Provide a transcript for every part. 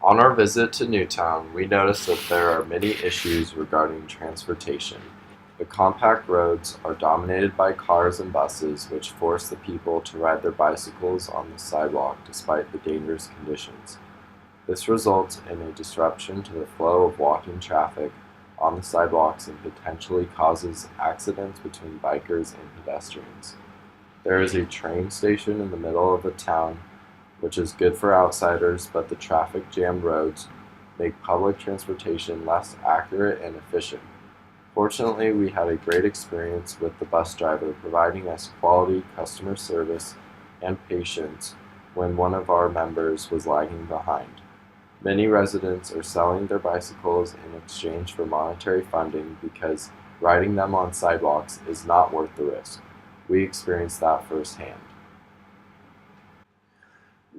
On our visit to Newtown, we noticed that there are many issues regarding transportation. The compact roads are dominated by cars and buses, which force the people to ride their bicycles on the sidewalk despite the dangerous conditions. This results in a disruption to the flow of walking traffic on the sidewalks and potentially causes accidents between bikers and pedestrians. There is a train station in the middle of the town, which is good for outsiders, but the traffic jammed roads make public transportation less accurate and efficient. Fortunately, we had a great experience with the bus driver providing us quality customer service and patience when one of our members was lagging behind. Many residents are selling their bicycles in exchange for monetary funding because riding them on sidewalks is not worth the risk. We experienced that firsthand.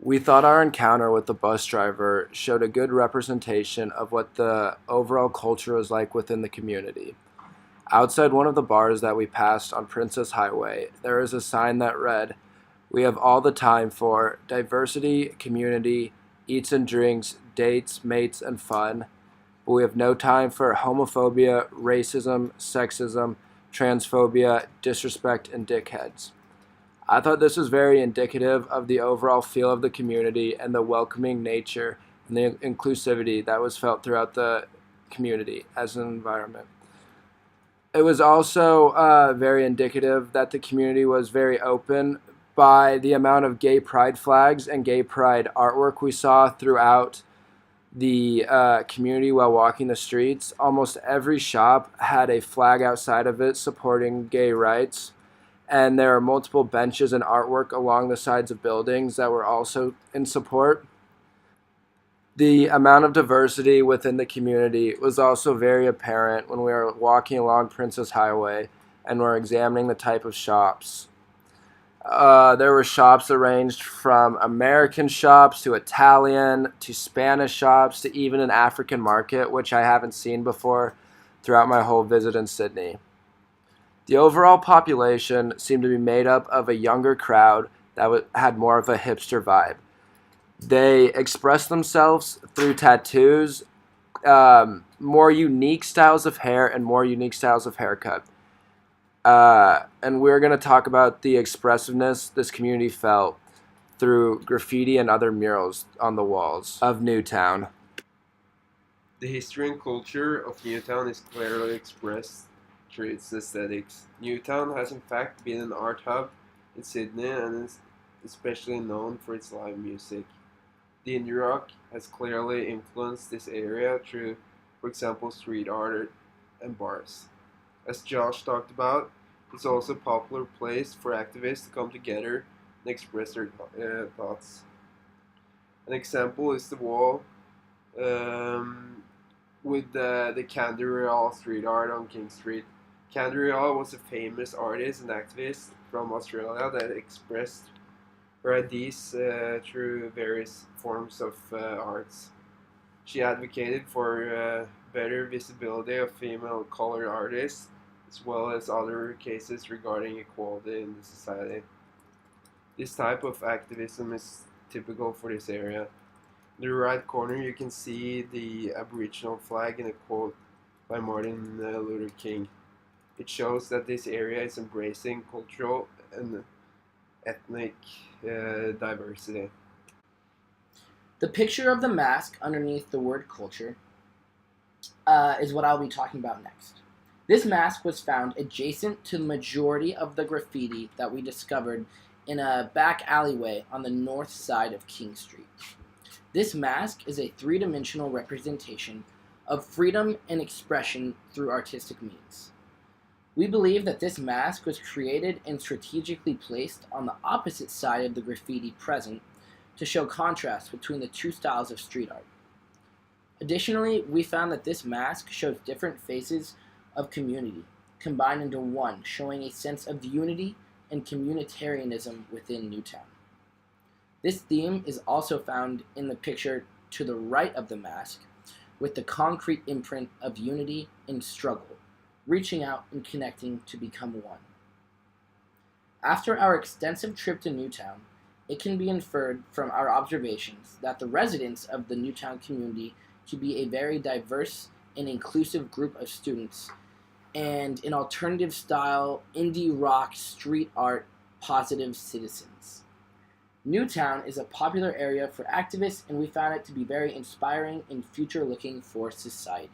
We thought our encounter with the bus driver showed a good representation of what the overall culture is like within the community. Outside one of the bars that we passed on Princess Highway, there is a sign that read, "We have all the time for diversity, community, eats and drinks, dates, mates, and fun, but we have no time for homophobia, racism, sexism, transphobia, disrespect, and dickheads." I thought this was very indicative of the overall feel of the community and the welcoming nature and the inclusivity that was felt throughout the community as an environment. It was also very indicative that the community was very open by the amount of gay pride flags and gay pride artwork we saw throughout the community while walking the streets. Almost every shop had a flag outside of it supporting gay rights, and there are multiple benches and artwork along the sides of buildings that were also in support. The amount of diversity within the community was also very apparent when we were walking along Princess Highway and were examining the type of shops. There were shops that ranged from American shops to Italian to Spanish shops to even an African market, which I haven't seen before throughout my whole visit in Sydney. The overall population seemed to be made up of a younger crowd that had more of a hipster vibe. They expressed themselves through tattoos, more unique styles of hair, and more unique styles of haircut. And we're going to talk about the expressiveness this community felt through graffiti and other murals on the walls of Newtown. The history and culture of Newtown is clearly expressed through its aesthetics. Newtown has in fact been an art hub in Sydney and is especially known for its live music. The indie rock has clearly influenced this area through, for example, street art and bars. As Josh talked about, it's also a popular place for activists to come together and express their thoughts. An example is the wall with the Candy Royale street art on King Street. Candy Royale was a famous artist and activist from Australia that expressed her ideas through various forms of arts. She advocated for better visibility of female colored artists, as well as other cases regarding equality in the society. This type of activism is typical for this area. In the right corner, you can see the Aboriginal flag in a quote by Martin Luther King. It shows that this area is embracing cultural and ethnic diversity. The picture of the mask underneath the word culture is what I'll be talking about next. This mask was found adjacent to the majority of the graffiti that we discovered in a back alleyway on the north side of King Street. This mask is a three-dimensional representation of freedom and expression through artistic means. We believe that this mask was created and strategically placed on the opposite side of the graffiti present to show contrast between the two styles of street art. Additionally, we found that this mask shows different faces of community, combined into one, showing a sense of unity and communitarianism within Newtown. This theme is also found in the picture to the right of the mask, with the concrete imprint of unity and struggle, reaching out and connecting to become one. After our extensive trip to Newtown, it can be inferred from our observations that the residents of the Newtown community to be a very diverse and inclusive group of students and an alternative style, indie rock, street art, positive citizens. Newtown is a popular area for activists, and we found it to be very inspiring and future looking for society.